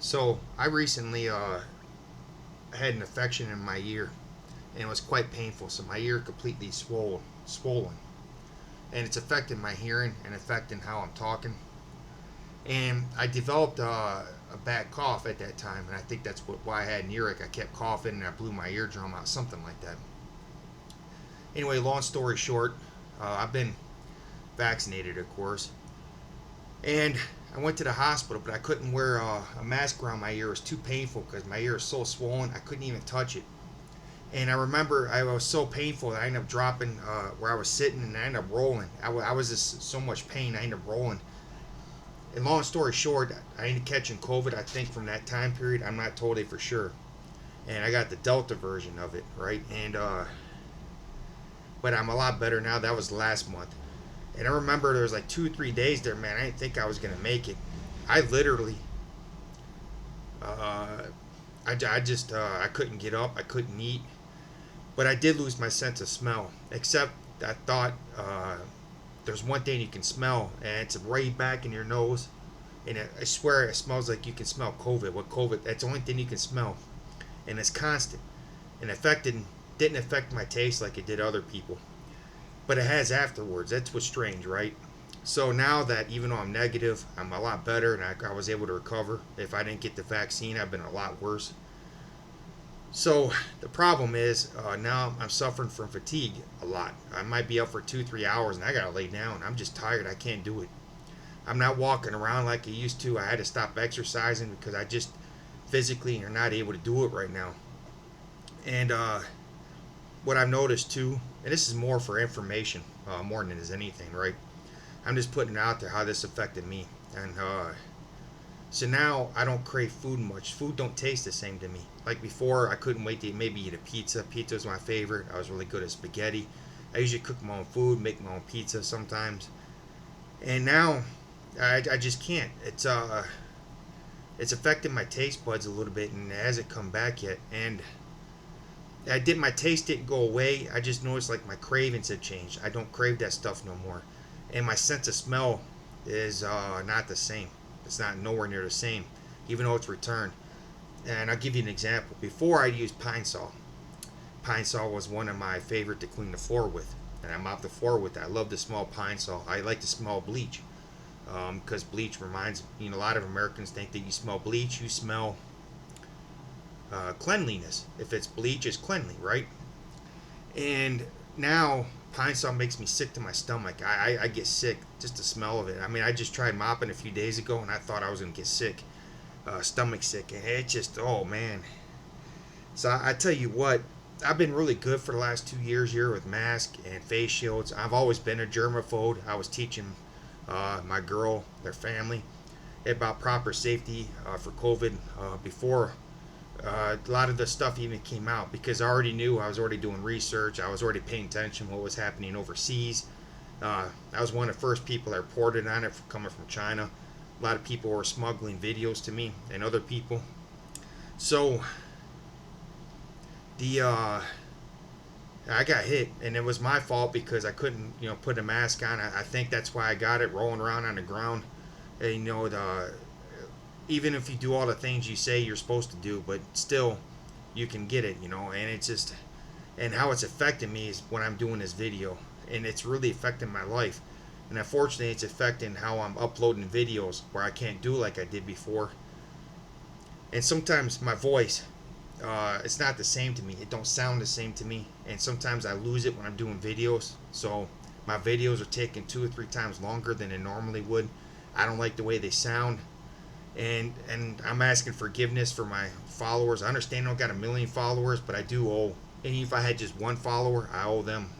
So I recently had an infection in my ear, and it was quite painful. So my ear completely swollen, and it's affecting my hearing and affecting how I'm talking. And I developed a bad cough at that time, and I think that's why I had an earache. I kept coughing, and I blew my eardrum out, something like that. Anyway, long story short, I've been vaccinated, of course, and I went to the hospital, but I couldn't wear a mask around my ear. It was too painful because my ear is so swollen. I couldn't even touch it. And I remember I was so painful that I ended up dropping where I was sitting, and I ended up rolling. I was just so much pain. I ended up rolling. And long story short, I ended up catching COVID. I think from that time period, I'm not totally for sure. And I got the Delta version of it, right? And but I'm a lot better now. That was last month. And I remember there was like 2 or 3 days there, man. I didn't think I was gonna make it. I literally, uh, I just I couldn't get up. I couldn't eat. But I did lose my sense of smell. Except I thought there's one thing you can smell, and it's right back in your nose. And I swear it smells like you can smell COVID. What COVID? That's the only thing you can smell, and it's constant. And affected didn't affect my taste like it did other people, but it has afterwards. That's what's strange, right? So now that even though I'm negative, I'm a lot better, and I was able to recover. If I didn't get the vaccine, I've been a lot worse. So the problem is now I'm suffering from fatigue a lot. I might be up for 2, 3 hours, and I gotta lay down. I'm just tired. I can't do it. I'm not walking around like I used to. I had to stop exercising because I just physically are not able to do it right now. And what I've noticed too, and this is more for information more than it is anything, right? I'm just putting it out there how this affected me, and so now I don't crave food much. Food don't taste the same to me. Like before, I couldn't wait to maybe eat a pizza. Pizza was my favorite. I was really good at spaghetti. I usually cook my own food, make my own pizza sometimes, and now I just can't. It's affecting my taste buds a little bit, and it hasn't come back yet. And my taste didn't go away. I just noticed like my cravings had changed. I don't crave that stuff no more, and my sense of smell is not the same. It's not nowhere near the same, even though it's returned. And I'll give you an example. Before I used Pine Sol. Pine Sol was one of my favorite to clean the floor with, and I mop the floor with that. I love the smell of Pine Sol. I like to smell bleach because bleach reminds a lot of Americans think that you smell bleach, you smell cleanliness. If it's bleach, it's cleanly, right? And now Pine Sol makes me sick to my stomach. I get sick just the smell of it. I mean, I just tried mopping a few days ago, and I thought I was gonna get sick, stomach sick, and it just oh man. So I tell you what, I've been really good for the last 2 years here with masks and face shields. I've always been a germaphobe. I was teaching my girl, their family, about proper safety for COVID before a lot of the stuff even came out because I already knew. I was already doing research. I was already paying attention to what was happening overseas. I was one of the first people that reported on it coming from China. A lot of people were smuggling videos to me and other people. So the I got hit, and it was my fault because I couldn't put a mask on. I think that's why I got it rolling around on the ground. And, even if you do all the things you say you're supposed to do, but still you can get it, and it's just, and how it's affecting me is when I'm doing this video, and it's really affecting my life. And unfortunately, it's affecting how I'm uploading videos where I can't do like I did before. And sometimes my voice, it's not the same to me. It don't sound the same to me, and sometimes I lose it when I'm doing videos. So my videos are taking 2 or 3 times longer than they normally would. I don't like the way they sound, and I'm asking forgiveness for my followers. I understand I don't got a million followers, but I do owe. And if I had just one follower, I owe them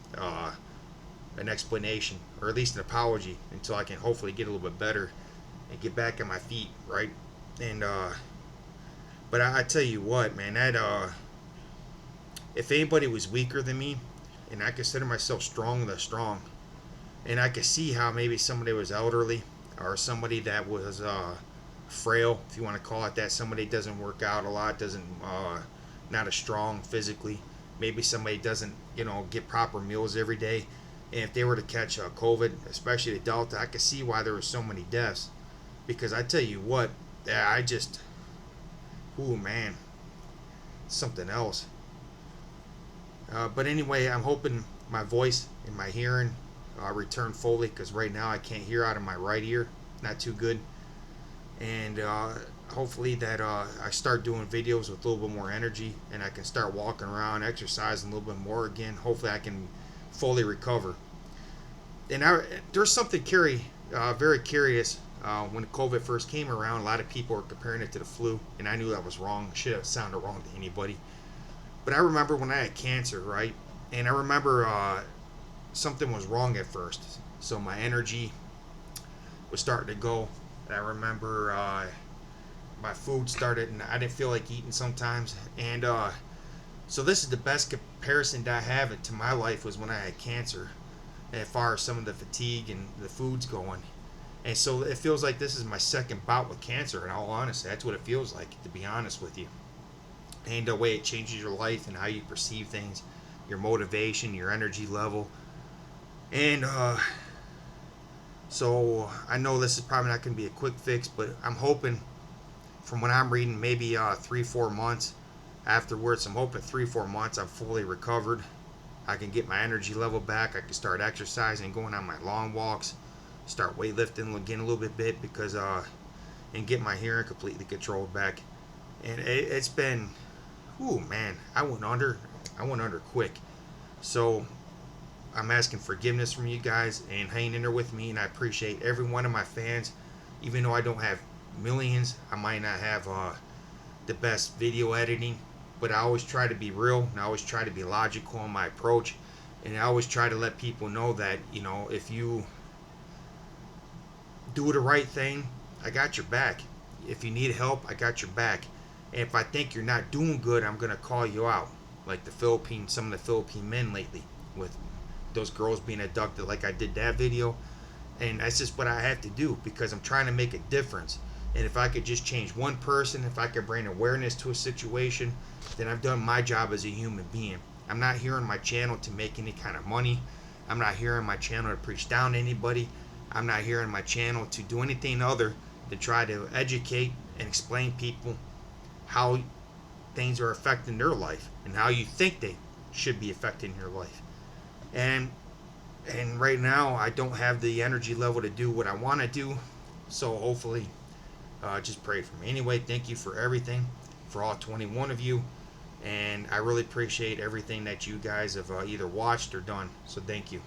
an explanation or at least an apology until I can hopefully get a little bit better and get back on my feet, right? And but I tell you what, man, that if anybody was weaker than me, and I consider myself strong, the strong, and I could see how maybe somebody was elderly or somebody that was frail, if you want to call it that, somebody doesn't work out a lot, doesn't not as strong physically, maybe somebody doesn't get proper meals every day, and if they were to catch COVID, especially the Delta, I could see why there were so many deaths. Because I tell you what, I just Ooh, man, something else. But anyway, I'm hoping my voice and my hearing return fully, because right now I can't hear out of my right ear. Not too good. And hopefully that I start doing videos with a little bit more energy, and I can start walking around, exercising a little bit more again. Hopefully I can fully recover. And there's something very curious. When COVID first came around, a lot of people were comparing it to the flu, and I knew that was wrong. Should have sounded wrong to anybody. But I remember when I had cancer, right? And I remember something was wrong at first. So my energy was starting to go. And I remember my food started, and I didn't feel like eating sometimes. And so this is the best comparison that I have to my life was when I had cancer, as far as some of the fatigue and the food's going. And so it feels like this is my second bout with cancer, in all honesty. That's what it feels like, to be honest with you. And the way it changes your life and how you perceive things, your motivation, your energy level. And so I know this is probably not going to be a quick fix, but I'm hoping, from what I'm reading, maybe 3-4 months afterwards. I'm hoping 3-4 months I'm fully recovered. I can get my energy level back. I can start exercising, going on my long walks, start weightlifting again a little bit, because and get my hearing completely controlled back. And it's been, ooh, man, I went under quick. So I'm asking forgiveness from you guys and hanging in there with me, and I appreciate every one of my fans. Even though I don't have millions, I might not have the best video editing, but I always try to be real, and I always try to be logical in my approach, and I always try to let people know that, if you do the right thing, I got your back. If you need help, I got your back. And if I think you're not doing good, I'm gonna call you out, like some of the Philippine men lately, with those girls being abducted, like I did that video. And that's just what I have to do, because I'm trying to make a difference. And if I could just change one person, if I could bring awareness to a situation, then I've done my job as a human being. I'm not here on my channel to make any kind of money. I'm not here on my channel to preach down to anybody. I'm not here on my channel to do anything other than try to educate and explain people how things are affecting their life and how you think they should be affecting your life. And right now I don't have the energy level to do what I want to do. So hopefully, just pray for me. Anyway, thank you for everything, for all 21 of you. And I really appreciate everything that you guys have either watched or done. So thank you.